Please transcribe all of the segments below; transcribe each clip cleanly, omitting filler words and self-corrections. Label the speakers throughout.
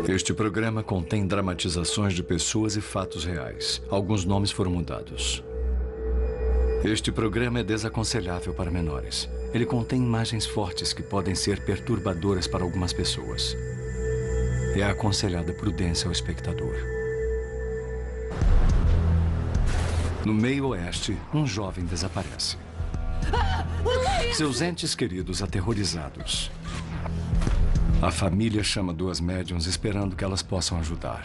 Speaker 1: Este programa contém dramatizações de pessoas e fatos reais. Alguns nomes foram mudados. Este programa é desaconselhável para menores. Ele contém imagens fortes que podem ser perturbadoras para algumas pessoas. É aconselhada prudência ao espectador. No meio oeste, um jovem desaparece. Seus entes queridos aterrorizados. A família chama duas médiuns esperando que elas possam ajudar.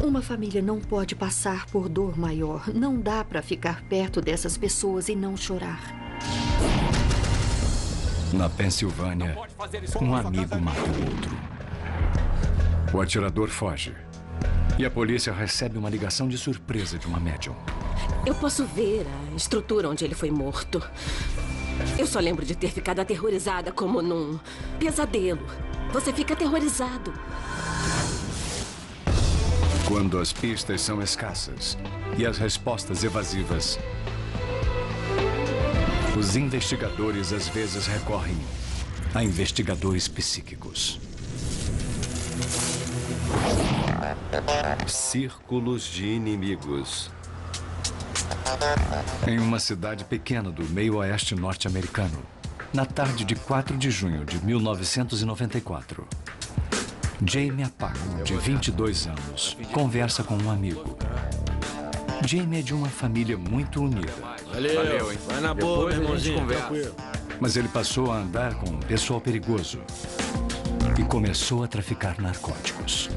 Speaker 2: Uma família não pode passar por dor maior. Não dá para ficar perto dessas pessoas e não chorar.
Speaker 1: Na Pensilvânia, um amigo mata o outro. O atirador foge. E a polícia recebe uma ligação de surpresa de uma médium.
Speaker 3: Eu posso ver a estrutura onde ele foi morto. Eu só lembro de ter ficado aterrorizada como num pesadelo. Você fica aterrorizado.
Speaker 1: Quando as pistas são escassas e as respostas evasivas, os investigadores às vezes recorrem a investigadores psíquicos.
Speaker 4: Círculos de inimigos.
Speaker 1: Em uma cidade pequena do meio-oeste norte-americano, na tarde de 4 de junho de 1994, Jamie Apaco, de 22 anos, conversa com um amigo. Jamie é de uma família muito unida.
Speaker 5: Valeu, hein? Vai na boa, meu irmãozinho.
Speaker 1: Mas ele passou a andar com um pessoal perigoso e começou a traficar narcóticos.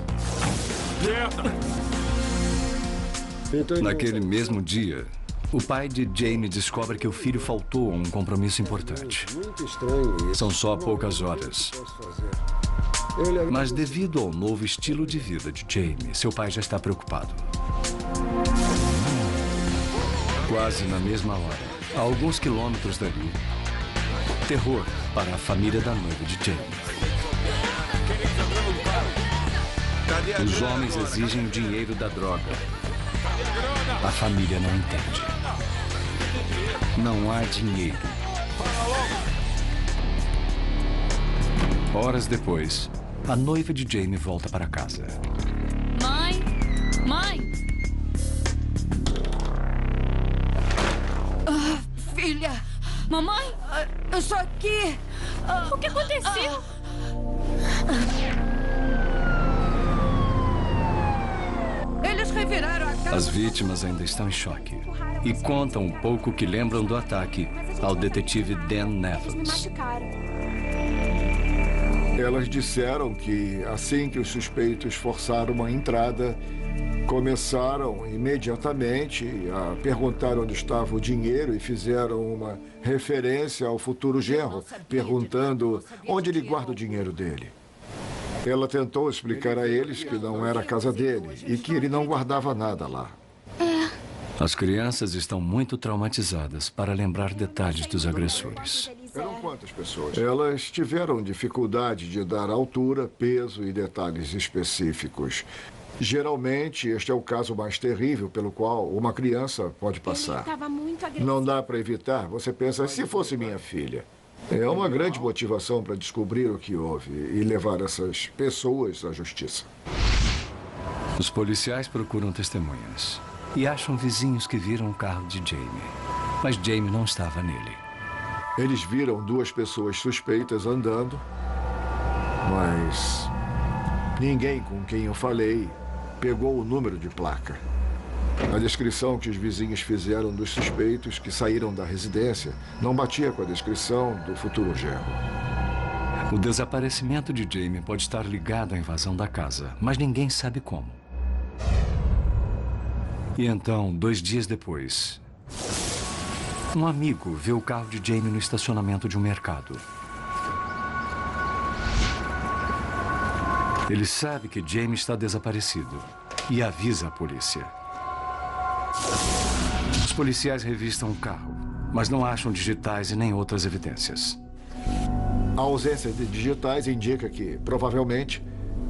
Speaker 1: Naquele mesmo dia, o pai de Jamie descobre que o filho faltou a um compromisso importante. São só poucas horas. Mas devido ao novo estilo de vida de Jamie, seu pai já está preocupado. Quase na mesma hora, a alguns quilômetros dali, terror para a família da noiva de Jamie. Os homens exigem o dinheiro da droga. A família não entende. Não há dinheiro. Horas depois, a noiva de Jamie volta para casa.
Speaker 6: Mãe! Mãe!
Speaker 2: Filha!
Speaker 6: Mamãe?
Speaker 2: Eu estou aqui!
Speaker 6: O que aconteceu?
Speaker 2: Eles reviraram a casa.
Speaker 1: As vítimas ainda estão em choque e contam um pouco o que lembram do ataque ao detetive Dan Nevins.
Speaker 7: Elas disseram que, assim que os suspeitos forçaram uma entrada, começaram imediatamente a perguntar onde estava o dinheiro e fizeram uma referência ao futuro genro, perguntando onde ele guarda o dinheiro dele. Ela tentou explicar a eles que não era a casa dele e que ele não guardava nada lá.
Speaker 1: As crianças estão muito traumatizadas para lembrar detalhes dos agressores.
Speaker 7: Eram quantas pessoas? Elas tiveram dificuldade de dar altura, peso e detalhes específicos. Geralmente, este é o caso mais terrível pelo qual uma criança pode passar. Não dá para evitar. Você pensa, se fosse minha filha. É uma grande motivação para descobrir o que houve e levar essas pessoas à justiça.
Speaker 1: Os policiais procuram testemunhas e acham vizinhos que viram o carro de Jamie. Mas Jamie não estava nele.
Speaker 7: Eles viram duas pessoas suspeitas andando, mas ninguém com quem eu falei pegou o número de placa. A descrição que os vizinhos fizeram dos suspeitos que saíram da residência não batia com a descrição do futuro genro.
Speaker 1: O desaparecimento de Jamie pode estar ligado à invasão da casa, mas ninguém sabe como. E então, 2 dias depois, um amigo vê o carro de Jamie no estacionamento de um mercado. Ele sabe que Jamie está desaparecido e avisa a polícia. Os policiais revistam o carro, mas não acham digitais e nem outras evidências.
Speaker 7: A ausência de digitais indica que, provavelmente,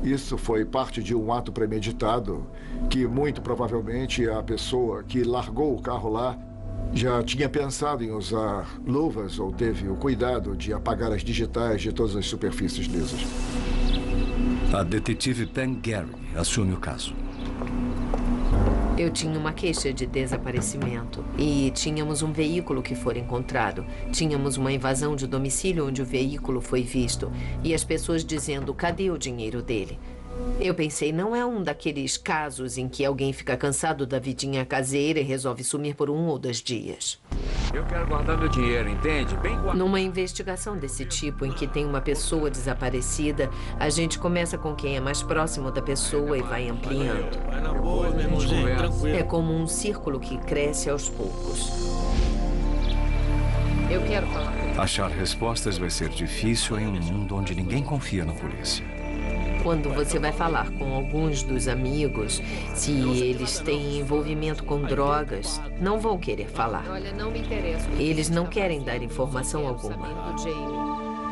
Speaker 7: isso foi parte de um ato premeditado, que muito provavelmente a pessoa que largou o carro lá Já tinha pensado em usar luvas ou teve o cuidado de apagar as digitais de todas as superfícies lisas?
Speaker 1: A detetive Pam Gary assume o caso.
Speaker 8: Eu tinha uma queixa de desaparecimento e tínhamos um veículo que foi encontrado. Tínhamos uma invasão de domicílio onde o veículo foi visto e as pessoas dizendo, cadê o dinheiro dele? Eu pensei, não é um daqueles casos em que alguém fica cansado da vidinha caseira e resolve sumir por 1 ou 2 dias.
Speaker 5: Eu quero guardar meu dinheiro, entende? Bem guardado.
Speaker 8: Numa investigação desse tipo, em que tem uma pessoa desaparecida, a gente começa com quem é mais próximo da pessoa e vai ampliando.
Speaker 5: Vai na boa, meu irmãozinho, tranquilo.
Speaker 8: É como um círculo que cresce aos poucos. Eu quero falar com você.
Speaker 1: Achar respostas vai ser difícil em um mundo onde ninguém confia na polícia.
Speaker 8: Quando você vai falar com alguns dos amigos, se eles têm envolvimento com drogas, não vão querer falar.
Speaker 2: Olha, não me interessa.
Speaker 8: Eles não querem dar informação alguma.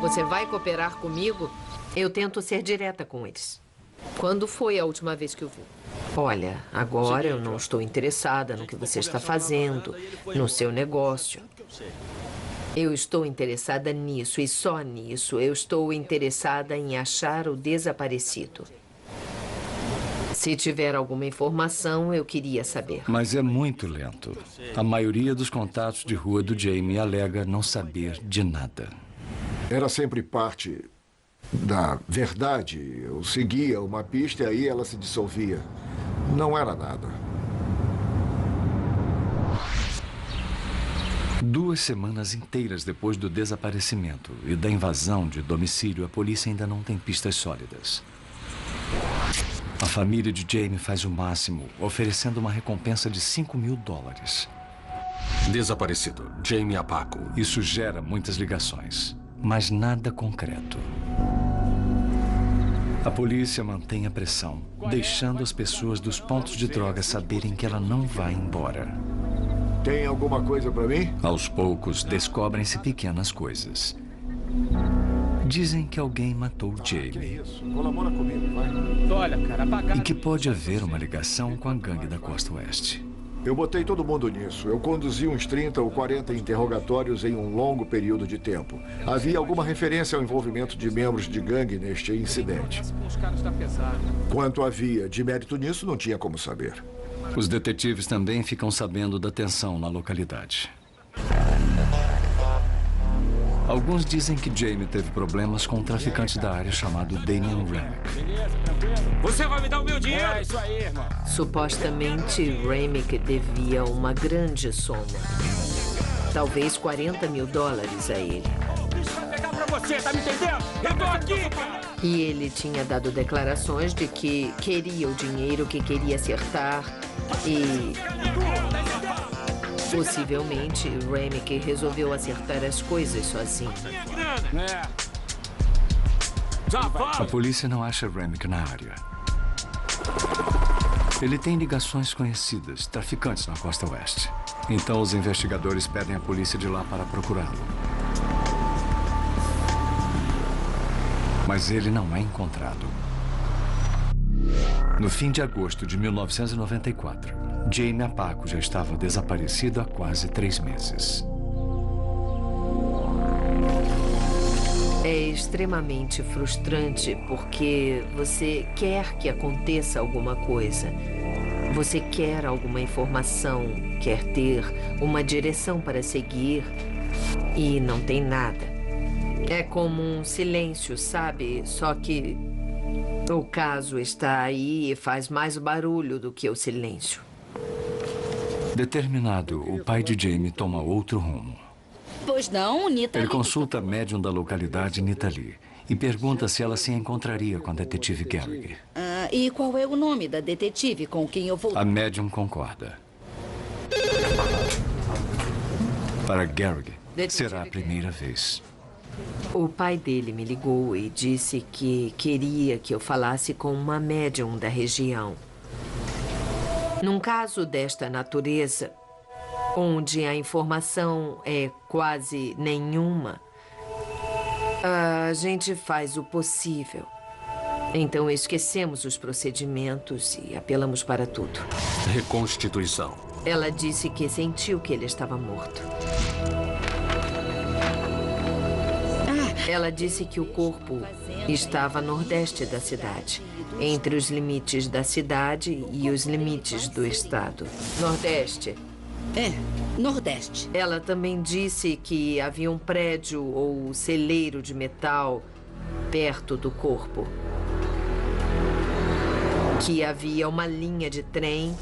Speaker 2: Você vai cooperar comigo?
Speaker 8: Eu tento ser direta com eles.
Speaker 2: Quando foi a última vez que o viu?
Speaker 8: Olha, agora eu não estou interessada no que você está fazendo, no seu negócio. Eu estou interessada nisso e só nisso. Eu estou interessada em achar o desaparecido. Se tiver alguma informação, eu queria saber.
Speaker 1: Mas é muito lento. A maioria dos contatos de rua do Jamie alega não saber de nada.
Speaker 7: Era sempre parte da verdade. Eu seguia uma pista e aí ela se dissolvia. Não era nada.
Speaker 1: 2 semanas inteiras depois do desaparecimento e da invasão de domicílio, a polícia ainda não tem pistas sólidas. A família de Jamie faz o máximo, oferecendo uma recompensa de $5.000.
Speaker 9: Desaparecido, Jamie Apaco.
Speaker 1: Isso gera muitas ligações, mas nada concreto. A polícia mantém a pressão, deixando as pessoas dos pontos de droga saberem que ela não vai embora.
Speaker 7: Tem alguma coisa para mim?
Speaker 1: Aos poucos, descobrem-se pequenas coisas. Dizem que alguém matou Jamie.
Speaker 7: Colabora comigo, vai.
Speaker 5: Olha, cara, apagar.
Speaker 1: E que pode haver uma ligação com a gangue da Costa Oeste.
Speaker 7: Eu botei todo mundo nisso. Eu conduzi uns 30 ou 40 interrogatórios em um longo período de tempo. Havia alguma referência ao envolvimento de membros de gangue neste incidente.
Speaker 5: Os caras estão pesados.
Speaker 7: Quanto havia de mérito nisso, não tinha como saber.
Speaker 1: Os detetives também ficam sabendo da tensão na localidade. Alguns dizem que Jamie teve problemas com um traficante da área chamado Damian Remick.
Speaker 5: Você vai me dar o meu dinheiro? É isso aí, irmão.
Speaker 8: Supostamente, Remick devia uma grande soma. Talvez $40.000 a ele.
Speaker 5: Isso vai pegar pra você, tá me entendendo? Eu tô aqui, cara.
Speaker 8: E ele tinha dado declarações de que queria o dinheiro, que queria acertar e... possivelmente, Remick resolveu acertar as coisas sozinho.
Speaker 5: É. Já vai.
Speaker 1: A polícia não acha Remick na área. Ele tem ligações conhecidas, traficantes na Costa Oeste. Então, os investigadores pedem à polícia de lá para procurá-lo. Mas ele não é encontrado. No fim de agosto de 1994, Jamie Apaco já estava desaparecido há quase 3 meses.
Speaker 8: É extremamente frustrante porque você quer que aconteça alguma coisa. Você quer alguma informação, quer ter uma direção para seguir e não tem nada. É como um silêncio, sabe? Só que o caso está aí e faz mais barulho do que o silêncio.
Speaker 1: Determinado, o pai de Jamie toma outro rumo.
Speaker 6: Pois não, Nita.
Speaker 1: Ele consulta a médium da localidade, Nita Lee, e pergunta se ela se encontraria com a detetive Gary.
Speaker 6: E qual é o nome da detetive com quem eu vou...
Speaker 1: A médium concorda. Para Gary, será a primeira vez.
Speaker 8: O pai dele me ligou e disse que queria que eu falasse com uma médium da região. Num caso desta natureza, onde a informação é quase nenhuma, a gente faz o possível. Então esquecemos os procedimentos e apelamos para tudo.
Speaker 9: Reconstituição.
Speaker 8: Ela disse que sentiu que ele estava morto. Ela disse que o corpo estava a nordeste da cidade, entre os limites da cidade e os limites do estado. Nordeste.
Speaker 6: Nordeste.
Speaker 8: Ela também disse que havia um prédio ou celeiro de metal perto do corpo. Que havia uma linha de trem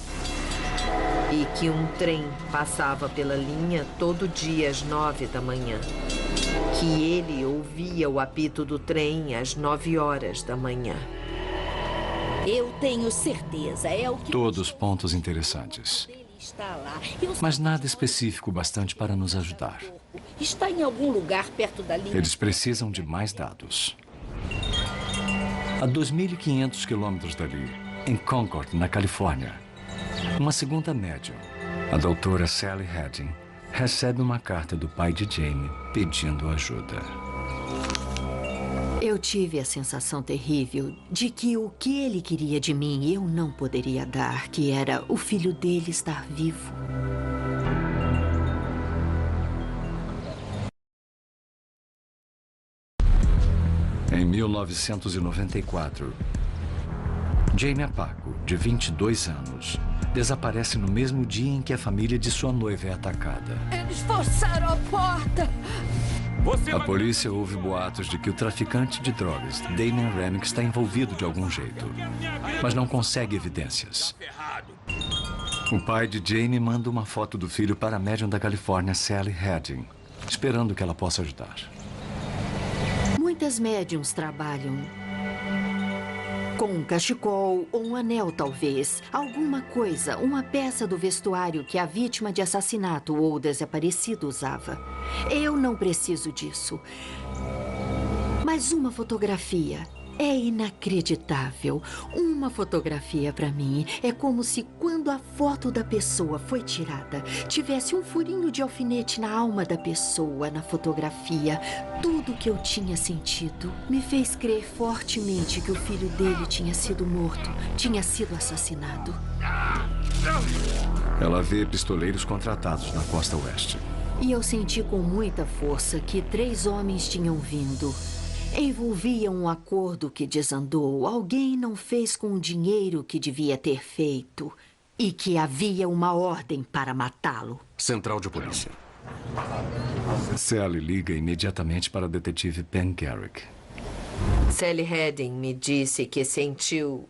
Speaker 8: e que um trem passava pela linha todo dia às 9 da manhã. Que ele ouvia o apito do trem às 9 horas da manhã.
Speaker 6: Eu tenho certeza, é o que...
Speaker 1: Todos pontos interessantes.
Speaker 6: Está lá.
Speaker 1: Mas nada específico bastante para nos ajudar.
Speaker 6: Está em algum lugar perto da linha.
Speaker 1: Eles precisam de mais dados. A 2.500 quilômetros dali, em Concord, na Califórnia, uma segunda médium, a doutora Sally Heading, recebe uma carta do pai de Jamie pedindo ajuda.
Speaker 2: Eu tive a sensação terrível de que o que ele queria de mim eu não poderia dar, que era o filho dele estar vivo.
Speaker 1: Em 1994, Jamie Apako, de 22 anos, desaparece no mesmo dia em que a família de sua noiva é atacada.
Speaker 6: Eles forçaram a porta!
Speaker 1: A polícia ouve boatos de que o traficante de drogas, Damien Remick, está envolvido de algum jeito, mas não consegue evidências. O pai de Jamie manda uma foto do filho para a médium da Califórnia, Sally Heading, esperando que ela possa ajudar.
Speaker 2: Muitas médiums trabalham com um cachecol ou um anel, talvez. Alguma coisa, uma peça do vestuário que a vítima de assassinato ou desaparecido usava. Eu não preciso disso. Mas uma fotografia é inacreditável. Uma fotografia, para mim, é como se quando a foto da pessoa foi tirada, tivesse um furinho de alfinete na alma da pessoa na fotografia. Tudo que eu tinha sentido me fez crer fortemente que o filho dele tinha sido morto, tinha sido assassinado.
Speaker 1: Ela vê pistoleiros contratados na costa oeste.
Speaker 2: E eu senti com muita força que 3 homens tinham vindo. Envolviam um acordo que desandou. Alguém não fez com o dinheiro que devia ter feito. E que havia uma ordem para matá-lo.
Speaker 9: Central de polícia.
Speaker 1: Sally liga imediatamente para o detetive Ben Garrick.
Speaker 8: Sally Heading me disse que sentiu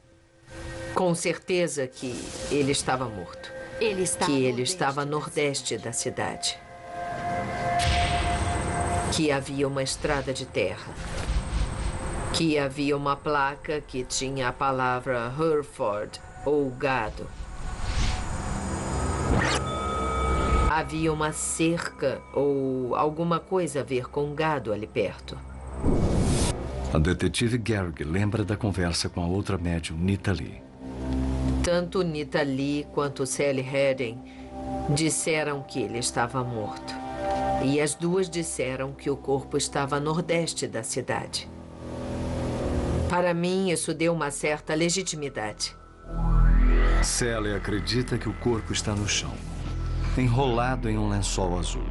Speaker 8: com certeza que ele estava morto. Que ele estava a nordeste da cidade. Que havia uma estrada de terra. Que havia uma placa que tinha a palavra Hereford, ou gado. Havia uma cerca ou alguma coisa a ver com gado ali perto.
Speaker 1: A detetive Garrick lembra da conversa com a outra médium, Nita Lee.
Speaker 8: Tanto Nita Lee quanto Sally Heading disseram que ele estava morto. E as duas disseram que o corpo estava a nordeste da cidade. Para mim, isso deu uma certa legitimidade.
Speaker 1: Sally acredita que o corpo está no chão, enrolado em um lençol azul.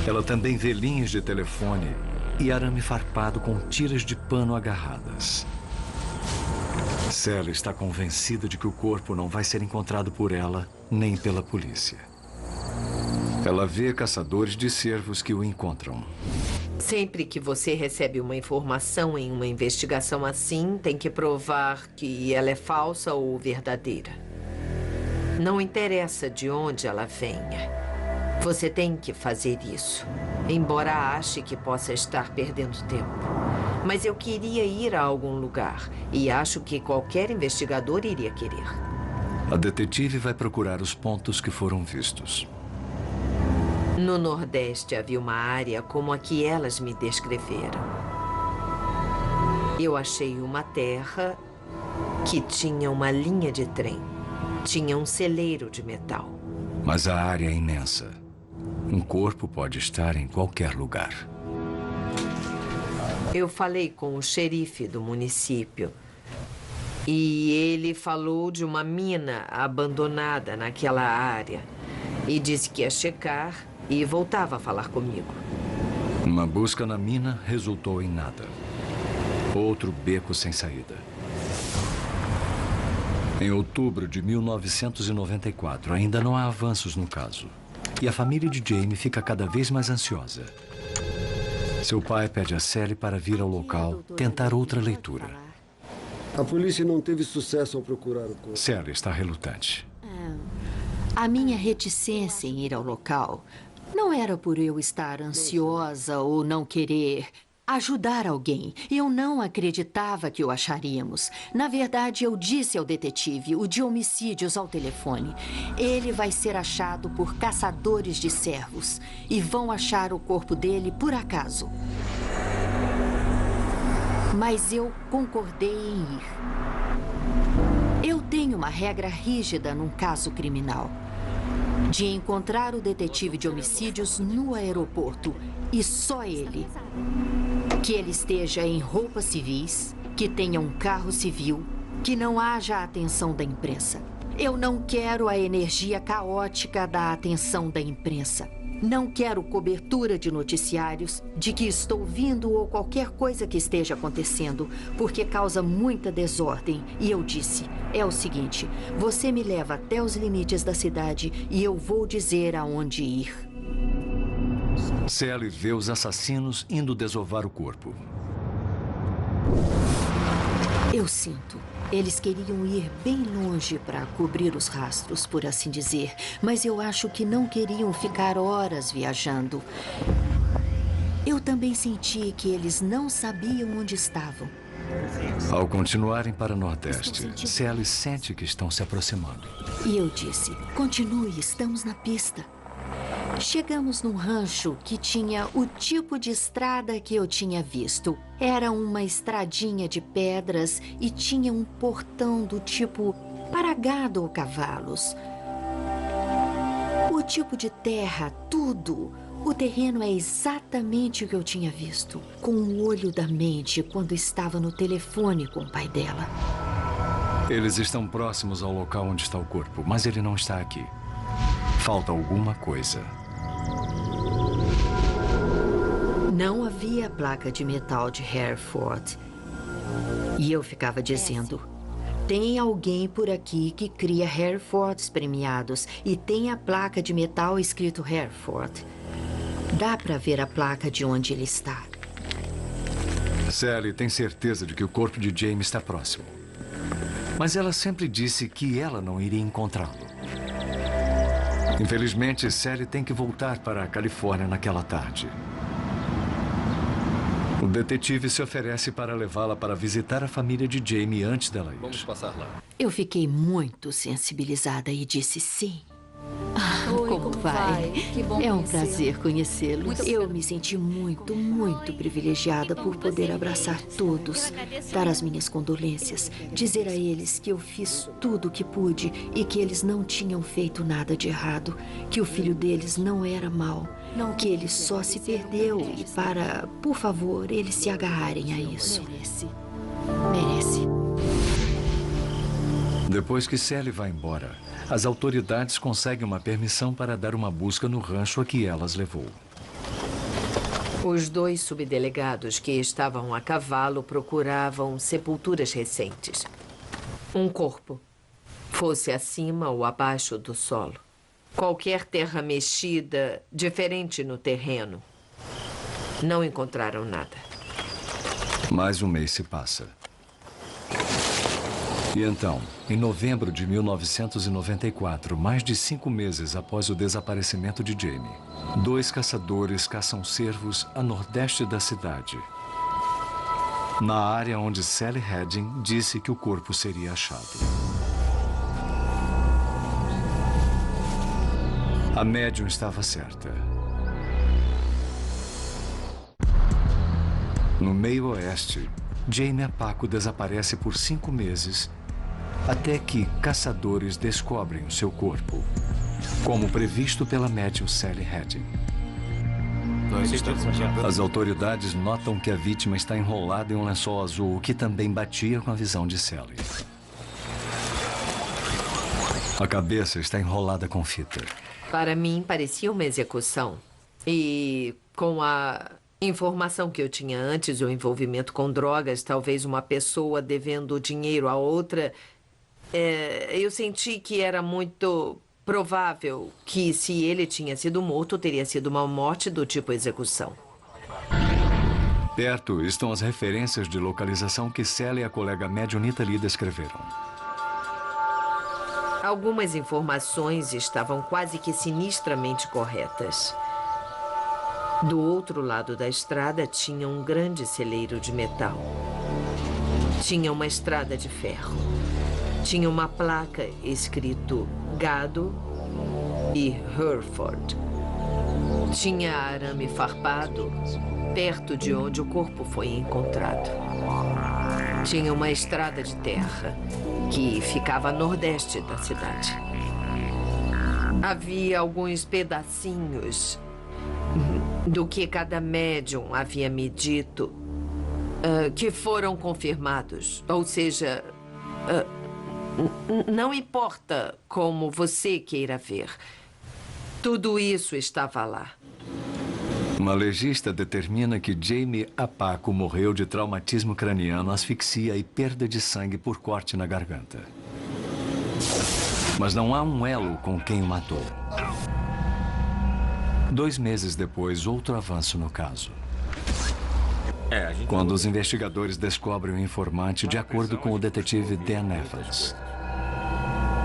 Speaker 1: Ela também vê linhas de telefone e arame farpado com tiras de pano agarradas. Sally está convencida de que o corpo não vai ser encontrado por ela nem pela polícia. Ela vê caçadores de cervos que o encontram.
Speaker 8: Sempre que você recebe uma informação em uma investigação assim, tem que provar que ela é falsa ou verdadeira. Não interessa de onde ela venha. Você tem que fazer isso, embora ache que possa estar perdendo tempo. Mas eu queria ir a algum lugar e acho que qualquer investigador iria querer.
Speaker 1: A detetive vai procurar os pontos que foram vistos.
Speaker 8: No Nordeste havia uma área como a que elas me descreveram. Eu achei uma terra que tinha uma linha de trem. Tinha um celeiro de metal.
Speaker 1: Mas a área é imensa. Um corpo pode estar em qualquer lugar.
Speaker 8: Eu falei com o xerife do município. E ele falou de uma mina abandonada naquela área. E disse que ia checar e voltava a falar comigo.
Speaker 1: Uma busca na mina resultou em nada. Outro beco sem saída. Em outubro de 1994, ainda não há avanços no caso. E a família de Jamie fica cada vez mais ansiosa. Seu pai pede a Sally para vir ao local tentar outra leitura.
Speaker 10: A polícia não teve sucesso ao procurar o corpo.
Speaker 1: Sally está relutante.
Speaker 2: A minha reticência em ir ao local não era por eu estar ansiosa ou não querer ajudar alguém. Eu não acreditava que o acharíamos. Na verdade, eu disse ao detetive, o de homicídios, ao telefone: ele vai ser achado por caçadores de servos e vão achar o corpo dele por acaso. Mas eu concordei em ir. Eu tenho uma regra rígida num caso criminal: de encontrar o detetive de homicídios no aeroporto, e só ele. Que ele esteja em roupas civis, que tenha um carro civil, que não haja a atenção da imprensa. Eu não quero a energia caótica da atenção da imprensa. Não quero cobertura de noticiários de que estou vindo ou qualquer coisa que esteja acontecendo, porque causa muita desordem. E eu disse: é o seguinte, você me leva até os limites da cidade e eu vou dizer aonde ir.
Speaker 1: Sally vê os assassinos indo desovar o corpo.
Speaker 2: Eu sinto. Eles queriam ir bem longe para cobrir os rastros, por assim dizer. Mas eu acho que não queriam ficar horas viajando. Eu também senti que eles não sabiam onde estavam.
Speaker 1: Ao continuarem para o Nordeste, Sally sente que estão se aproximando.
Speaker 2: E eu disse: continue, estamos na pista. Chegamos num rancho que tinha o tipo de estrada que eu tinha visto. Era uma estradinha de pedras e tinha um portão do tipo para gado ou cavalos. O tipo de terra, tudo. O terreno é exatamente o que eu tinha visto, com o olho da mente, quando estava no telefone com o pai dela.
Speaker 1: Eles estão próximos ao local onde está o corpo, mas ele não está aqui. Falta alguma coisa.
Speaker 2: Não havia placa de metal de Hereford. E eu ficava dizendo: tem alguém por aqui que cria Herefords premiados e tem a placa de metal escrito Hereford. Dá para ver a placa de onde ele está.
Speaker 1: Sally tem certeza de que o corpo de Jamie está próximo. Mas ela sempre disse que ela não iria encontrá-lo. Infelizmente, Sally tem que voltar para a Califórnia naquela tarde. O detetive se oferece para levá-la para visitar a família de Jamie antes dela ir.
Speaker 9: Vamos passar lá.
Speaker 2: Eu fiquei muito sensibilizada e disse sim.
Speaker 6: Oi,
Speaker 2: como vai?
Speaker 6: Que bom
Speaker 2: É um
Speaker 6: conhecê-lo.
Speaker 2: prazer conhecê-los.
Speaker 6: Muito
Speaker 2: Eu me senti muito, muito privilegiada por poder abraçar todos, dar as minhas condolências, dizer a eles que eu fiz tudo o que pude e que eles não tinham feito nada de errado, que o filho deles não era mau, que ele só se perdeu e para, por favor, eles se agarrarem a isso. Merece.
Speaker 1: Depois que Sally vai embora, as autoridades conseguem uma permissão para dar uma busca no rancho a que elas levou.
Speaker 8: Os dois subdelegados que estavam a cavalo procuravam sepulturas recentes. Um corpo, fosse acima ou abaixo do solo. Qualquer terra mexida, diferente no terreno. Não encontraram nada.
Speaker 1: Mais um mês se passa. E então, em novembro de 1994, mais de 5 meses após o desaparecimento de Jamie, 2 caçadores caçam cervos a nordeste da cidade, na área onde Sally Heading disse que o corpo seria achado. A médium estava certa. No meio oeste, Jamie Apako desaparece por 5 meses até que caçadores descobrem o seu corpo, como previsto pela médium Sally Heading. As autoridades notam que a vítima está enrolada em um lençol azul, o que também batia com a visão de Sally. A cabeça está enrolada com fita.
Speaker 8: Para mim, parecia uma execução. E com a informação que eu tinha antes, o envolvimento com drogas, talvez uma pessoa devendo dinheiro a outra, eu senti que era muito provável que, se ele tinha sido morto, teria sido uma morte do tipo execução.
Speaker 1: Perto estão as referências de localização que Sally e a colega médium Nita Lee descreveram.
Speaker 8: Algumas informações estavam quase que sinistramente corretas. Do outro lado da estrada tinha um grande celeiro de metal. Tinha uma estrada de ferro. Tinha uma placa escrito Gado e Hereford. Tinha arame farpado perto de onde o corpo foi encontrado. Tinha uma estrada de terra que ficava a nordeste da cidade. Havia alguns pedacinhos do que cada médium havia me dito que foram confirmados. Ou seja, não importa como você queira ver, tudo isso estava lá.
Speaker 1: Uma legista determina que Jamie Apaco morreu de traumatismo craniano, asfixia e perda de sangue por corte na garganta. Mas não há um elo com quem o matou. 2 meses depois, outro avanço no caso. Quando os investigadores descobrem o informante, de acordo com o detetive Dan Evans.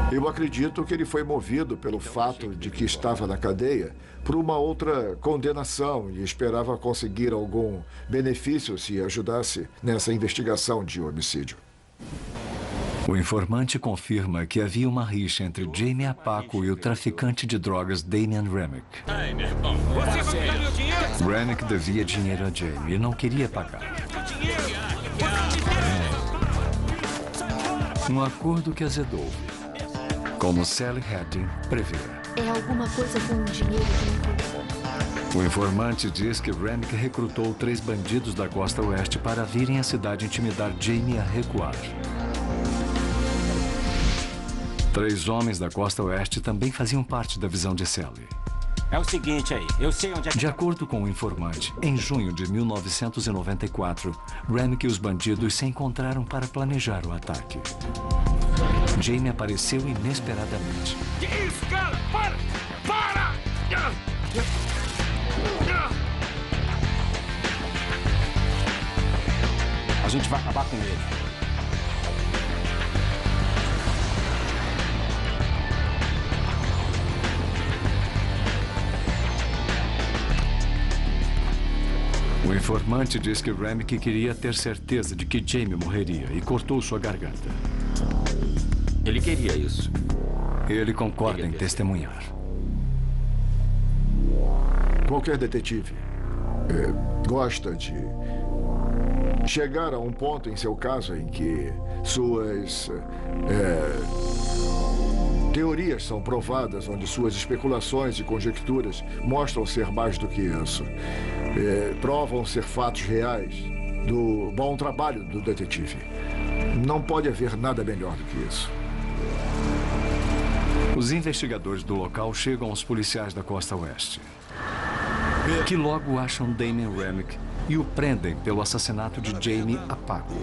Speaker 7: Eu acredito que ele foi movido pelo fato de que estava na cadeia por uma outra condenação e esperava conseguir algum benefício se ajudasse nessa investigação de homicídio.
Speaker 1: O informante confirma que havia uma rixa entre Jamie Apaco e o traficante de drogas Damian Remick.
Speaker 5: Você vai me dar meu dinheiro?
Speaker 1: Remick devia dinheiro a Jamie e não queria pagar. Um acordo que azedou, como Sally Hattie prevê.
Speaker 2: É alguma coisa com dinheiro que...
Speaker 1: O informante diz que Remick recrutou 3 bandidos da costa oeste para virem à cidade intimidar Jamie a recuar. 3 homens da costa oeste também faziam parte da visão de Sally.
Speaker 5: É o seguinte aí, eu sei onde é que...
Speaker 1: De acordo com o informante, em junho de 1994, Remick e os bandidos se encontraram para planejar o ataque. Jamie apareceu inesperadamente.
Speaker 5: Que isso, cara? Para! Para! A gente vai acabar com ele.
Speaker 1: O informante diz que Remick queria ter certeza de que Jamie morreria e cortou sua garganta.
Speaker 4: Ele queria isso.
Speaker 1: Ele concorda em testemunhar.
Speaker 7: Qualquer detetive gosta de chegar a um ponto em seu caso em que suas teorias são provadas, onde suas especulações e conjecturas mostram ser mais do que isso. Provam ser fatos reais do bom trabalho do detetive. Não pode haver nada melhor do que isso.
Speaker 1: Os investigadores do local chegam aos policiais da costa oeste, que logo acham Damian Remick e o prendem pelo assassinato de Jamie Apaco.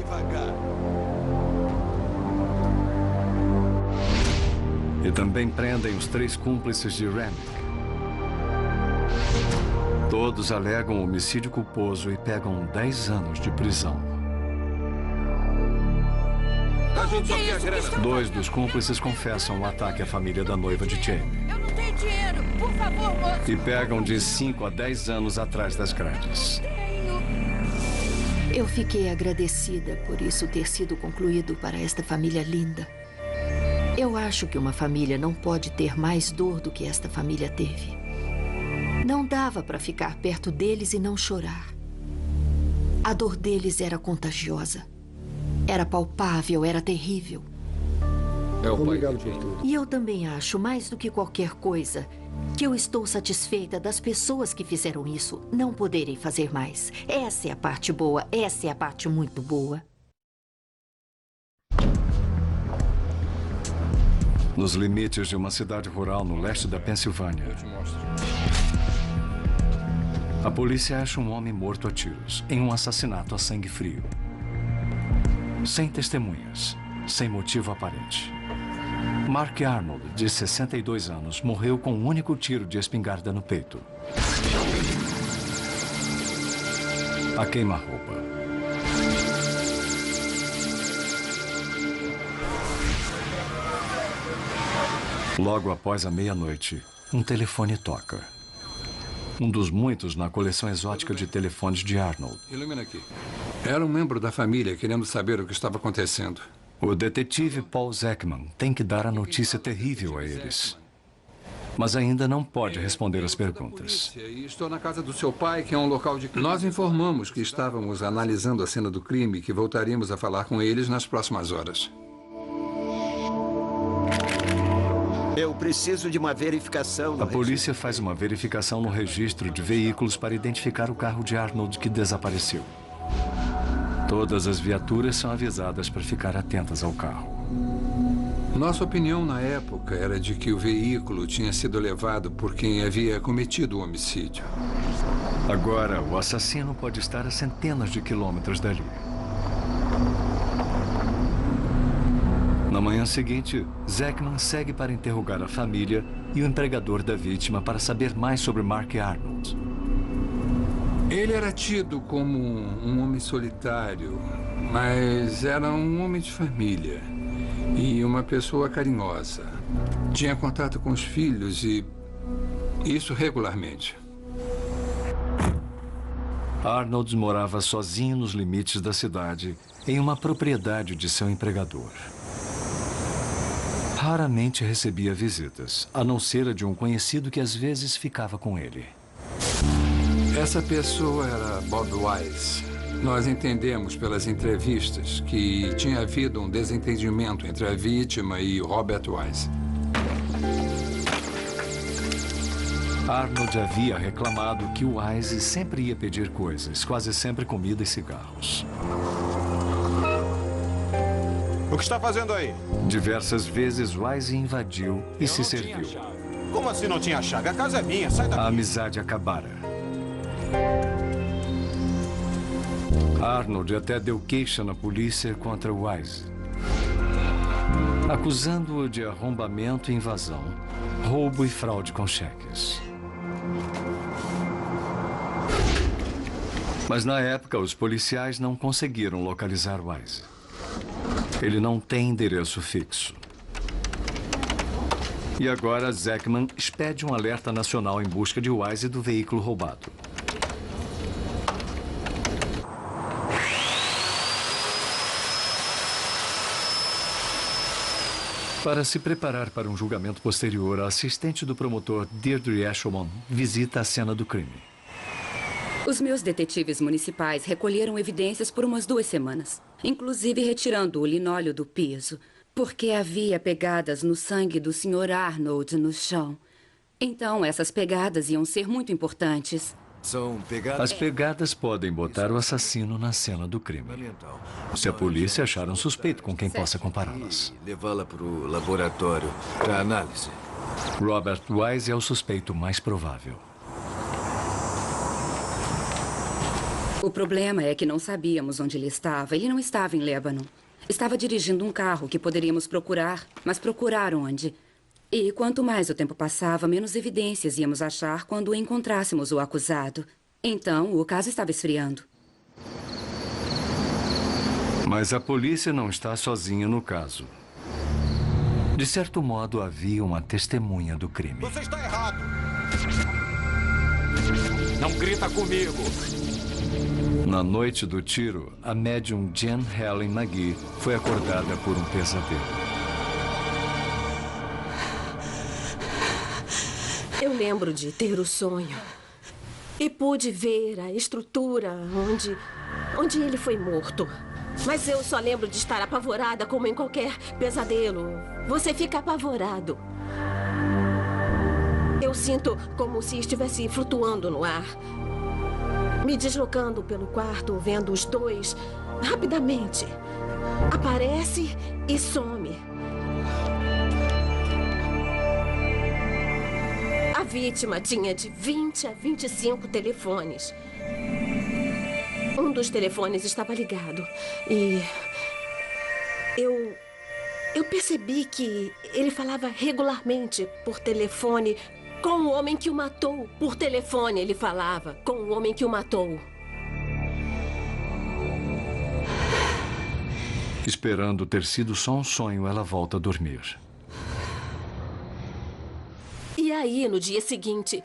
Speaker 1: E também prendem os 3 cúmplices de Remick. Todos alegam homicídio culposo e pegam 10 anos de prisão.
Speaker 5: A gente só quer grana.
Speaker 1: 2 dos cúmplices confessam o ataque à família da noiva de Jamie.
Speaker 6: Eu não tenho dinheiro. Por favor, moço.
Speaker 1: E pegam de 5 a 10 anos atrás das grades.
Speaker 2: Eu fiquei agradecida por isso ter sido concluído para esta família linda. Eu acho que uma família não pode ter mais dor do que esta família teve. Não dava para ficar perto deles e não chorar. A dor deles era contagiosa. Era palpável, era terrível.
Speaker 10: Obrigado por tudo.
Speaker 2: E eu também acho, mais do que qualquer coisa, que eu estou satisfeita das pessoas que fizeram isso não poderem fazer mais. Essa é a parte boa, essa é a parte muito boa.
Speaker 1: Nos limites de uma cidade rural no leste da Pensilvânia, a polícia acha um homem morto a tiros em um assassinato a sangue frio. Sem testemunhas, sem motivo aparente. Mark Arnold, de 62 anos, morreu com um único tiro de espingarda no peito. A queima-roupa. Logo após a meia-noite, um telefone toca. Um dos muitos na coleção exótica de telefones de Arnold.
Speaker 11: Ilumina aqui. Era um membro da família querendo saber o que estava acontecendo.
Speaker 1: O detetive Paul Zekman tem que dar a notícia terrível a eles. Mas ainda não pode responder as perguntas.
Speaker 11: E estou na casa do seu pai, que é um local de... Nós informamos que estávamos analisando a cena do crime e que voltaríamos a falar com eles nas próximas horas.
Speaker 12: Eu preciso de uma verificação.
Speaker 1: A polícia faz uma verificação no registro de veículos para identificar o carro de Arnold que desapareceu. Todas as viaturas são avisadas para ficar atentas ao carro.
Speaker 11: Nossa opinião na época era de que o veículo tinha sido levado por quem havia cometido o homicídio.
Speaker 1: Agora, o assassino pode estar a centenas de quilômetros dali. Na manhã seguinte, Zekman segue para interrogar a família e o empregador da vítima para saber mais sobre Mark Arnold.
Speaker 11: Ele era tido como um homem solitário, mas era um homem de família e uma pessoa carinhosa. Tinha contato com os filhos e isso regularmente.
Speaker 1: Arnold morava sozinho nos limites da cidade, em uma propriedade de seu empregador. Raramente recebia visitas, a não ser a de um conhecido que às vezes ficava com ele.
Speaker 11: Essa pessoa era Bob Wise. Nós entendemos pelas entrevistas que tinha havido um desentendimento entre a vítima e Robert Wise.
Speaker 1: Arnold havia reclamado que o Wise sempre ia pedir coisas, quase sempre comida e cigarros.
Speaker 13: O que está fazendo aí?
Speaker 1: Diversas vezes, Wise invadiu e se serviu.
Speaker 13: Como assim não tinha chave? A casa é minha, sai daqui.
Speaker 1: A amizade acabara. Arnold até deu queixa na polícia contra Wise, acusando-o de arrombamento e invasão, roubo e fraude com cheques. Mas na época, os policiais não conseguiram localizar Wise. Ele não tem endereço fixo. E agora, Zekman expede um alerta nacional em busca de Wise e do veículo roubado. Para se preparar para um julgamento posterior, a assistente do promotor Deirdre Eshelman visita a cena do crime.
Speaker 14: Os meus detetives municipais recolheram evidências por umas 2 semanas, inclusive retirando o linóleo do piso, porque havia pegadas no sangue do Sr. Arnold no chão. Então, essas pegadas iam ser muito importantes.
Speaker 1: São pegadas? As pegadas podem botar o assassino na cena do crime. Se a polícia achar um suspeito com quem possa compará-las.
Speaker 12: Levá-la para o laboratório para análise.
Speaker 1: Robert Wise é o suspeito mais provável.
Speaker 14: O problema é que não sabíamos onde ele estava. Ele não estava em Lebanon. Estava dirigindo um carro que poderíamos procurar, mas procurar onde? E quanto mais o tempo passava, menos evidências íamos achar quando encontrássemos o acusado. Então, o caso estava esfriando.
Speaker 1: Mas a polícia não está sozinha no caso. De certo modo, havia uma testemunha do crime.
Speaker 13: Você está errado!
Speaker 5: Não grita comigo!
Speaker 1: Na noite do tiro, a médium Jen Helen McGee foi acordada por um pesadelo.
Speaker 3: Eu lembro de ter o sonho e pude ver a estrutura onde ele foi morto. Mas eu só lembro de estar apavorada como em qualquer pesadelo. Você fica apavorado. Eu sinto como se estivesse flutuando no ar. Me deslocando pelo quarto, vendo os dois rapidamente. Aparece e some. vítima tinha de 20 a 25 telefones. Um dos telefones estava ligado e eu percebi que ele falava regularmente por telefone com o homem que o matou. Por telefone ele falava com o homem que o matou.
Speaker 1: Esperando ter sido só um sonho, ela volta a dormir.
Speaker 3: E aí, no dia seguinte,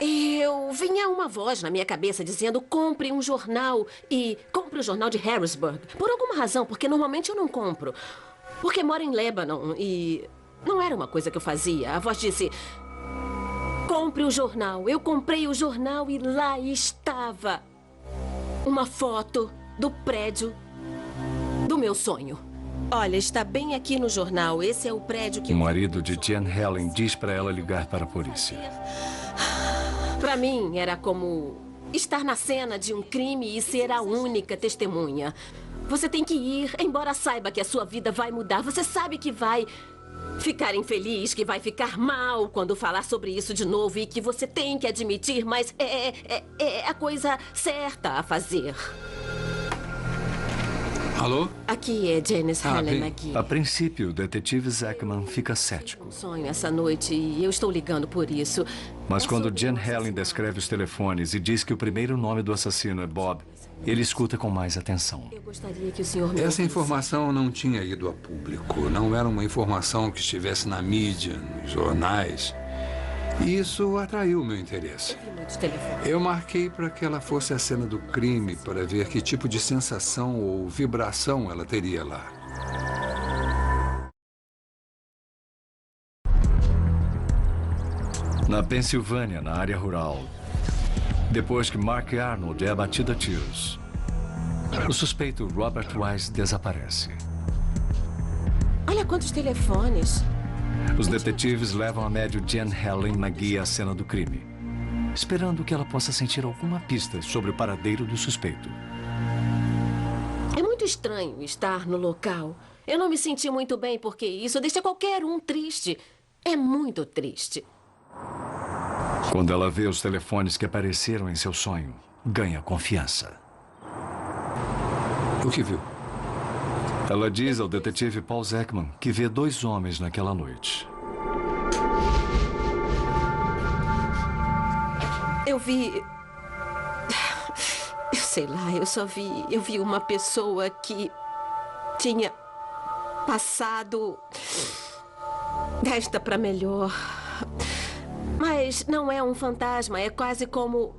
Speaker 3: vinha uma voz na minha cabeça dizendo: compre um jornal e compre o jornal de Harrisburg. Por alguma razão, porque normalmente eu não compro. Porque moro em Lebanon e não era uma coisa que eu fazia. A voz disse: compre o jornal. Eu comprei o jornal e lá estava uma foto do prédio do meu sonho. Olha, está bem aqui no jornal. Esse é o prédio que...
Speaker 1: O marido de Jan Helen diz para ela ligar para a polícia.
Speaker 3: Para mim, era como estar na cena de um crime e ser a única testemunha. Você tem que ir, embora saiba que a sua vida vai mudar. Você sabe que vai ficar infeliz, que vai ficar mal quando falar sobre isso de novo e que você tem que admitir, mas é a coisa certa a fazer.
Speaker 11: Alô?
Speaker 3: Aqui é Janice Helen McGee.
Speaker 1: A princípio, o detetive Zekman fica cético.
Speaker 3: Um sonho essa noite e eu estou ligando por isso.
Speaker 1: Mas quando Jan Helen descreve os telefones e diz que o primeiro nome do assassino é Bob, ele escuta com mais atenção.
Speaker 3: Eu gostaria que o senhor me
Speaker 11: Essa informação não tinha ido a público. Não era uma informação que estivesse na mídia, nos jornais. E isso atraiu meu interesse. Eu marquei para que ela fosse a cena do crime para ver que tipo de sensação ou vibração ela teria lá.
Speaker 1: Na Pensilvânia, na área rural, depois que Mark Arnold é abatido a tiros, o suspeito Robert Wise desaparece.
Speaker 3: Olha quantos telefones.
Speaker 1: Os detetives levam a médio Jan Helen McGee à cena do crime, esperando que ela possa sentir alguma pista sobre o paradeiro do suspeito.
Speaker 3: É muito estranho estar no local. Eu não me senti muito bem porque isso deixa qualquer um triste. É muito triste.
Speaker 1: Quando ela vê os telefones que apareceram em seu sonho, ganha confiança.
Speaker 11: O que viu?
Speaker 1: Ela diz ao detetive Paul Zekman que vê 2 homens naquela noite.
Speaker 3: Eu vi... Eu sei lá, eu vi uma pessoa que tinha passado desta para melhor. Mas não é um fantasma, é quase como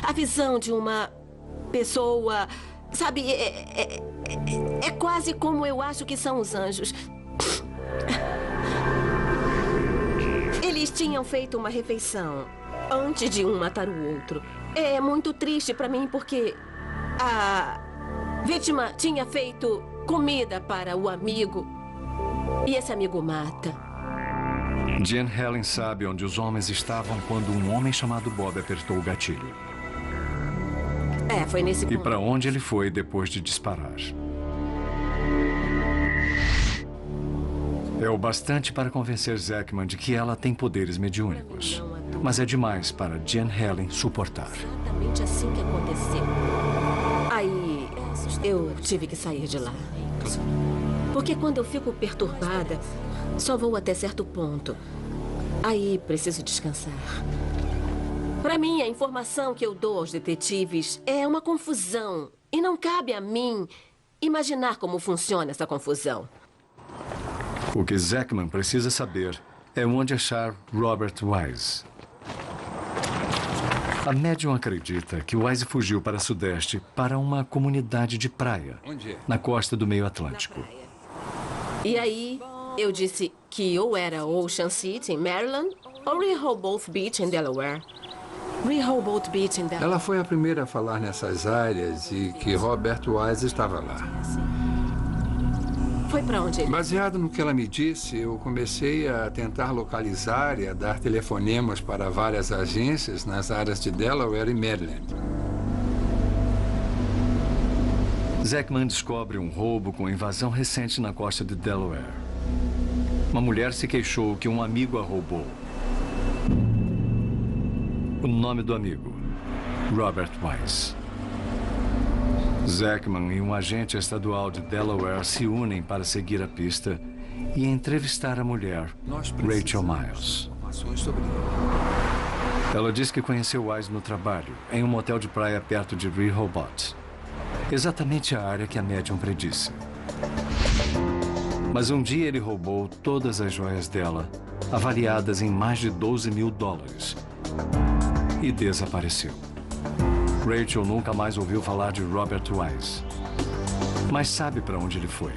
Speaker 3: a visão de uma pessoa, sabe? É quase como eu acho que são os anjos. Eles tinham feito uma refeição antes de um matar o outro. É muito triste para mim porque a vítima tinha feito comida para o amigo e esse amigo mata.
Speaker 1: Jan Helen sabe onde os homens estavam quando um homem chamado Bob apertou o gatilho.
Speaker 3: Foi nesse ponto.
Speaker 1: E para onde ele foi depois de disparar. É o bastante para convencer Zekman de que ela tem poderes mediúnicos. Mas é demais para Jan Helen suportar.
Speaker 3: Exatamente assim que aconteceu. Aí eu tive que sair de lá. Porque quando eu fico perturbada, só vou até certo ponto. Aí preciso descansar. Para mim, a informação que eu dou aos detetives é uma confusão. E não cabe a mim imaginar como funciona essa confusão.
Speaker 1: O que Zekman precisa saber é onde achar Robert Wise. A médium acredita que Wise fugiu para Sudeste para uma comunidade de praia, na costa do meio Atlântico.
Speaker 3: E aí, eu disse que ou era Ocean City, em Maryland, ou Rehoboth Beach, em Delaware. Rehoboth Beach, em Delaware.
Speaker 11: Ela foi a primeira a falar nessas áreas e que Robert Wise estava lá.
Speaker 3: Foi para onde ele...
Speaker 11: Baseado no que ela me disse, eu comecei a tentar localizar e a dar telefonemas para várias agências nas áreas de Delaware e Maryland.
Speaker 1: Zekman descobre um roubo com invasão recente na costa de Delaware. Uma mulher se queixou que um amigo a roubou O nome do amigo, Robert Wise. Zachman e um agente estadual de Delaware se unem para seguir a pista e entrevistar a mulher, Rachel Miles. Ela diz que conheceu Wise no trabalho, em um motel de praia perto de Rehoboth. Exatamente a área que a médium predisse. Mas um dia ele roubou todas as joias dela, avaliadas em mais de $12.000, e desapareceu. Rachel nunca mais ouviu falar de Robert Wise, mas sabe para onde ele foi.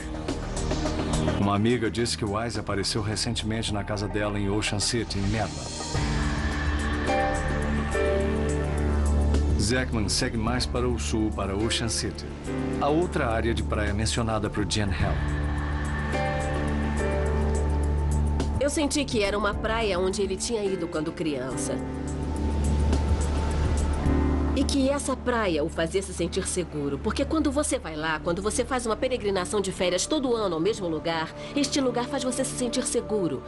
Speaker 1: Uma amiga disse que Wise apareceu recentemente na casa dela em Ocean City, em Maryland. Zachman segue mais para o sul, para Ocean City, a outra área de praia mencionada por Jen Hell.
Speaker 3: Eu senti que era uma praia onde ele tinha ido quando criança. E que essa praia o fazia se sentir seguro. Porque quando você vai lá, quando você faz uma peregrinação de férias todo ano ao mesmo lugar, este lugar faz você se sentir seguro.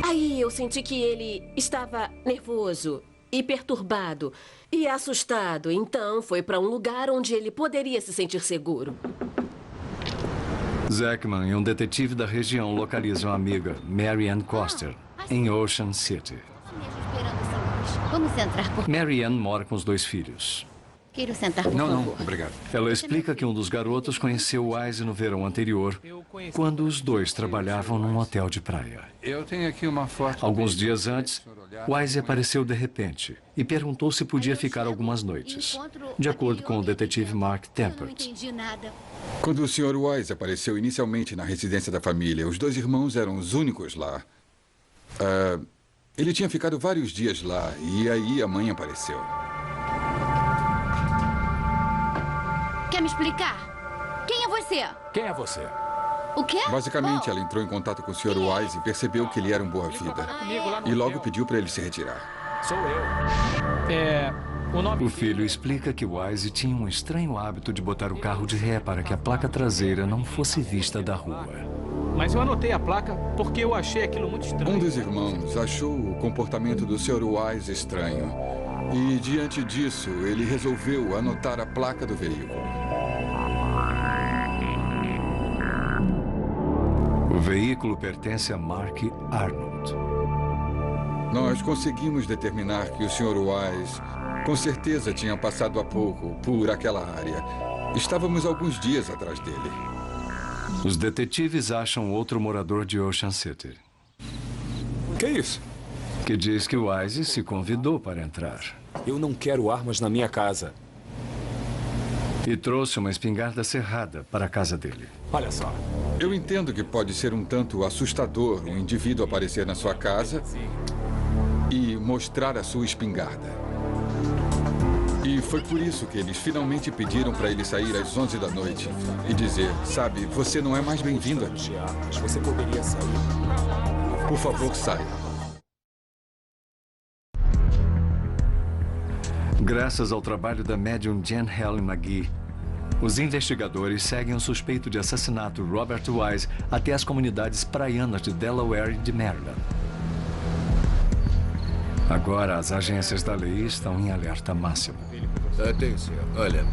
Speaker 3: Aí eu senti que ele estava nervoso e perturbado e assustado. Então foi para um lugar onde ele poderia se sentir seguro.
Speaker 1: Zachman e um detetive da região localizam a amiga, Mary Ann Coster, em Ocean City.
Speaker 15: Vamos entrar, por favor.
Speaker 1: Mary Ann mora com os 2 filhos.
Speaker 15: Quero sentar, por favor.
Speaker 1: Não, obrigado. Ela explica que um dos garotos conheceu Wise no verão anterior, quando os 2 trabalhavam num hotel de praia.
Speaker 11: Eu tenho aqui uma foto.
Speaker 1: Alguns dias antes, Wise apareceu de repente e perguntou se podia ficar algumas noites, de acordo com o detetive Mark Tampert.
Speaker 15: Não entendi nada.
Speaker 11: Quando o Sr. Wise apareceu inicialmente na residência da família, os 2 irmãos eram os únicos lá. Ele tinha ficado vários dias lá e aí a mãe apareceu.
Speaker 15: Quer me explicar? Quem é você?
Speaker 5: Quem é você?
Speaker 15: O quê?
Speaker 11: Basicamente, ela entrou em contato com o Sr. Wise e percebeu que ele era um boa-vida. E logo pediu para ele se retirar.
Speaker 5: Sou eu.
Speaker 1: O filho explica que Wise tinha um estranho hábito de botar o carro de ré para que a placa traseira não fosse vista da rua.
Speaker 5: Mas eu anotei a placa porque eu achei aquilo muito estranho.
Speaker 11: Um dos irmãos achou o comportamento do Sr. Wise estranho. E, diante disso, ele resolveu anotar a placa do veículo.
Speaker 1: O veículo pertence a Mark Arnold.
Speaker 11: Nós conseguimos determinar que o Sr. Wise, com certeza, tinha passado há pouco por aquela área. Estávamos alguns dias atrás dele.
Speaker 1: Os detetives acham outro morador de Ocean City.
Speaker 5: Que isso?
Speaker 1: Que diz que Wise se convidou para entrar.
Speaker 5: Eu não quero armas na minha casa.
Speaker 1: E trouxe uma espingarda cerrada para a casa dele.
Speaker 5: Olha só.
Speaker 11: Eu entendo que pode ser um tanto assustador um indivíduo aparecer na sua casa e mostrar a sua espingarda. E foi por isso que eles finalmente pediram para ele sair às 11 da noite e dizer, sabe, você não é mais bem-vindo aqui.
Speaker 5: Você poderia sair.
Speaker 11: Por favor, saia.
Speaker 1: Graças ao trabalho da médium Jen Helen McGee, os investigadores seguem o suspeito de assassinato Robert Wise até as comunidades praianas de Delaware e de Maryland. Agora, as agências da lei estão em alerta máximo.
Speaker 16: Atenção, olha.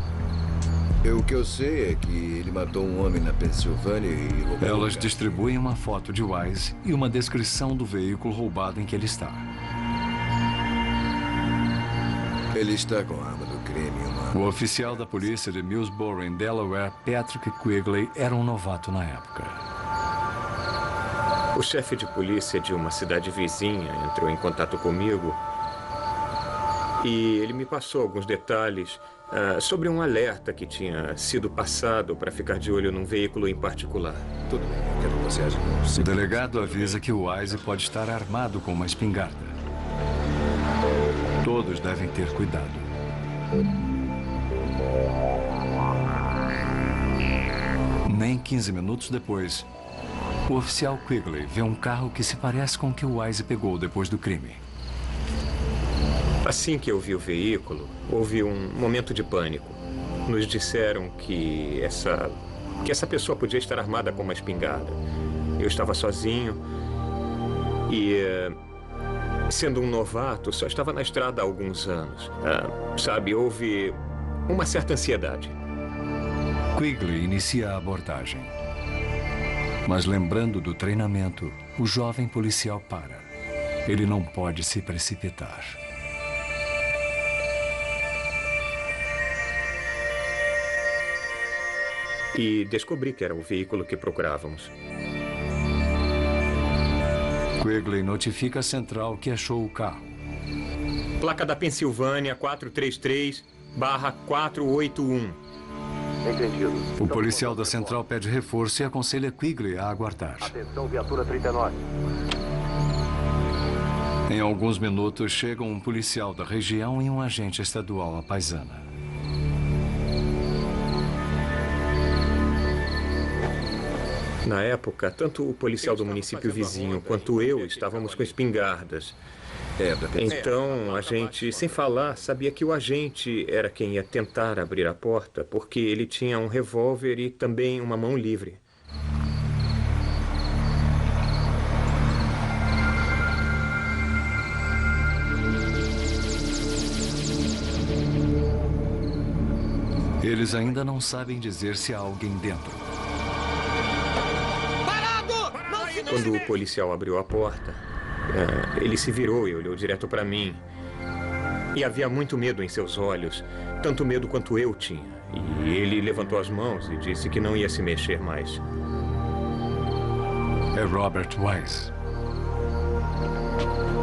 Speaker 16: O que eu sei é que ele matou um homem na Pensilvânia e roubou.
Speaker 1: Elas distribuem uma foto de Wise e uma descrição do veículo roubado em que ele está.
Speaker 16: Ele está com a arma do crime,
Speaker 1: O oficial da polícia de Millsboro, em Delaware, Patrick Quigley, era um novato na época.
Speaker 4: O chefe de polícia de uma cidade vizinha entrou em contato comigo e ele me passou alguns detalhes sobre um alerta que tinha sido passado para ficar de olho num veículo em particular.
Speaker 16: Tudo bem, eu quero que você aje.
Speaker 1: O delegado avisa que o Wise pode estar armado com uma espingarda. Todos devem ter cuidado. Nem 15 minutos depois, o oficial Quigley vê um carro que se parece com o que o Wise pegou depois do crime.
Speaker 4: Assim que eu vi o veículo, houve um momento de pânico. Nos disseram que essa pessoa podia estar armada com uma espingarda. Eu estava sozinho e sendo um novato, só estava na estrada há alguns anos. Sabe, houve uma certa ansiedade.
Speaker 1: Quigley inicia a abordagem. Mas lembrando do treinamento, o jovem policial para. Ele não pode se precipitar.
Speaker 4: E descobri que era o veículo que procurávamos.
Speaker 1: Quigley notifica a central que achou o carro.
Speaker 4: Placa da Pensilvânia 433/481.
Speaker 17: Entendido.
Speaker 1: O policial da central pede reforço e aconselha Quigley a aguardar.
Speaker 17: Atenção, viatura 39.
Speaker 1: Em alguns minutos, chegam um policial da região e um agente estadual à paisana.
Speaker 4: Na época, tanto o policial do município vizinho quanto eu estávamos com espingardas. Então, a gente, sem falar, sabia que o agente era quem ia tentar abrir a porta, porque ele tinha um revólver e também uma mão livre.
Speaker 1: Eles ainda não sabem dizer se há alguém dentro.
Speaker 4: Quando o policial abriu a porta, ele se virou e olhou direto para mim. E havia muito medo em seus olhos, tanto medo quanto eu tinha. E ele levantou as mãos e disse que não ia se mexer mais.
Speaker 1: É Robert Wise.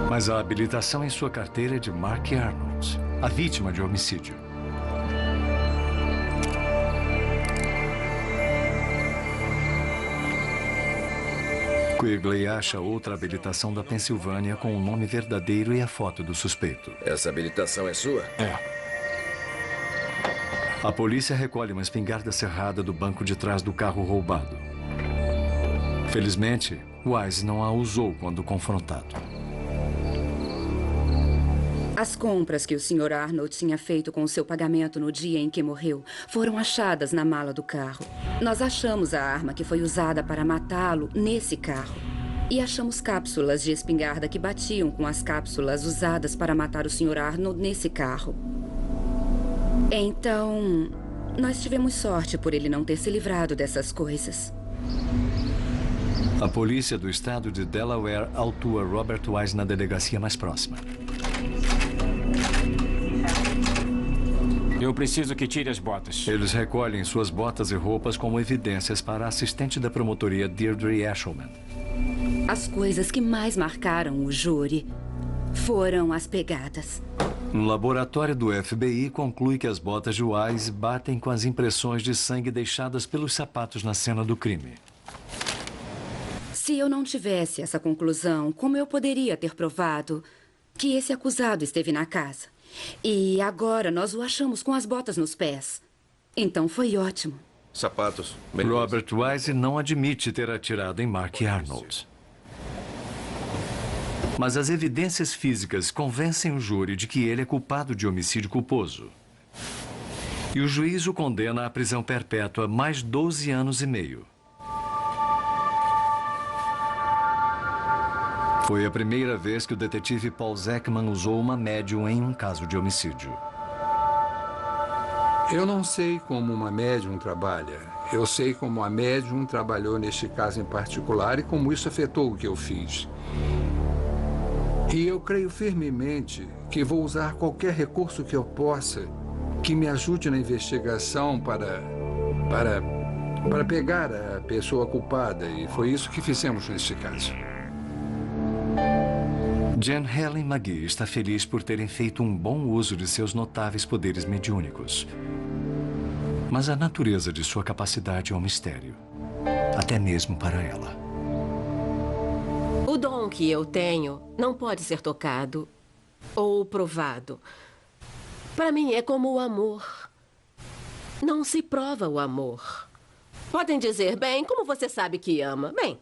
Speaker 1: Mas a habilitação em sua carteira é de Mark Arnold, a vítima de homicídio. Quigley acha outra habilitação da Pensilvânia com o nome verdadeiro e a foto do suspeito.
Speaker 16: Essa habilitação é sua?
Speaker 1: É. A polícia recolhe uma espingarda cerrada do banco de trás do carro roubado. Felizmente, Wise não a usou quando confrontado.
Speaker 14: As compras que o Sr. Arnold tinha feito com o seu pagamento no dia em que morreu foram achadas na mala do carro. Nós achamos a arma que foi usada para matá-lo nesse carro. E achamos cápsulas de espingarda que batiam com as cápsulas usadas para matar o Sr. Arnold nesse carro. Então, nós tivemos sorte por ele não ter se livrado dessas coisas.
Speaker 1: A polícia do estado de Delaware autua Robert Wise na delegacia mais próxima.
Speaker 5: Eu preciso que tire as botas.
Speaker 1: Eles recolhem suas botas e roupas como evidências para a assistente da promotoria Deirdre Eshelman.
Speaker 14: As coisas que mais marcaram o júri foram as pegadas.
Speaker 1: Um laboratório do FBI conclui que as botas de Wise batem com as impressões de sangue deixadas pelos sapatos na cena do crime.
Speaker 14: Se eu não tivesse essa conclusão, como eu poderia ter provado que esse acusado esteve na casa? E agora nós o achamos com as botas nos pés. Então foi ótimo.
Speaker 16: Sapatos.
Speaker 1: Robert Wise não admite ter atirado em Mark Arnold. Mas as evidências físicas convencem o júri de que ele é culpado de homicídio culposo. E o juiz o condena à prisão perpétua mais 12 anos e meio. Foi a primeira vez que o detetive Paul Zeckman usou uma médium em um caso de homicídio.
Speaker 11: Eu não sei como uma médium trabalha. Eu sei como a médium trabalhou neste caso em particular e como isso afetou o que eu fiz. E eu creio firmemente que vou usar qualquer recurso que eu possa que me ajude na investigação para pegar a pessoa culpada. E foi isso que fizemos neste caso.
Speaker 1: Jan Helen McGee está feliz por terem feito um bom uso de seus notáveis poderes mediúnicos. Mas a natureza de sua capacidade é um mistério, até mesmo para ela.
Speaker 3: O dom que eu tenho não pode ser tocado ou provado. Para mim é como o amor. Não se prova o amor. Podem dizer, bem, como você sabe que ama? Bem,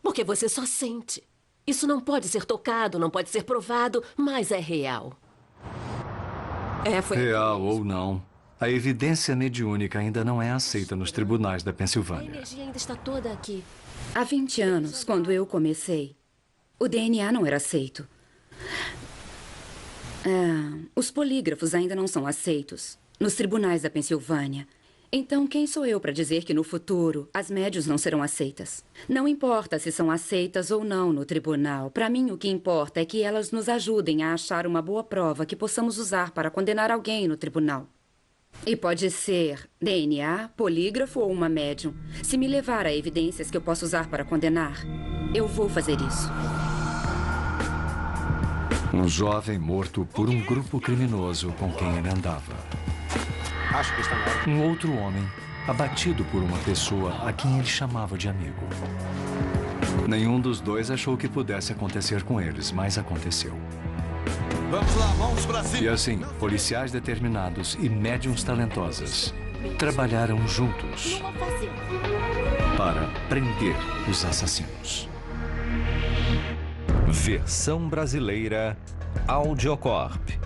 Speaker 3: porque você só sente. Isso não pode ser tocado, não pode ser provado, mas é real.
Speaker 1: Real ou não, a evidência mediúnica ainda não é aceita nos tribunais da
Speaker 3: A
Speaker 1: Pensilvânia.
Speaker 3: energia ainda está toda aqui.
Speaker 14: Há 20 anos, quando eu comecei, o DNA não era aceito. Os polígrafos ainda não são aceitos nos tribunais da Pensilvânia. Então, quem sou eu para dizer que no futuro as médiums não serão aceitas? Não importa se são aceitas ou não no tribunal. Para mim, o que importa é que elas nos ajudem a achar uma boa prova que possamos usar para condenar alguém no tribunal. E pode ser DNA, polígrafo ou uma médium. Se me levar a evidências que eu posso usar para condenar, eu vou fazer isso.
Speaker 1: Um jovem morto por um grupo criminoso com quem ele andava.
Speaker 13: Acho que está na hora.
Speaker 1: Um outro homem abatido por uma pessoa a quem ele chamava de amigo. Nenhum dos dois achou que pudesse acontecer com eles, mas aconteceu.
Speaker 13: Vamos lá, vamos pra cima.
Speaker 1: E assim, policiais determinados e médiums talentosas trabalharam juntos para prender os assassinos.
Speaker 18: Versão brasileira Audiocorp.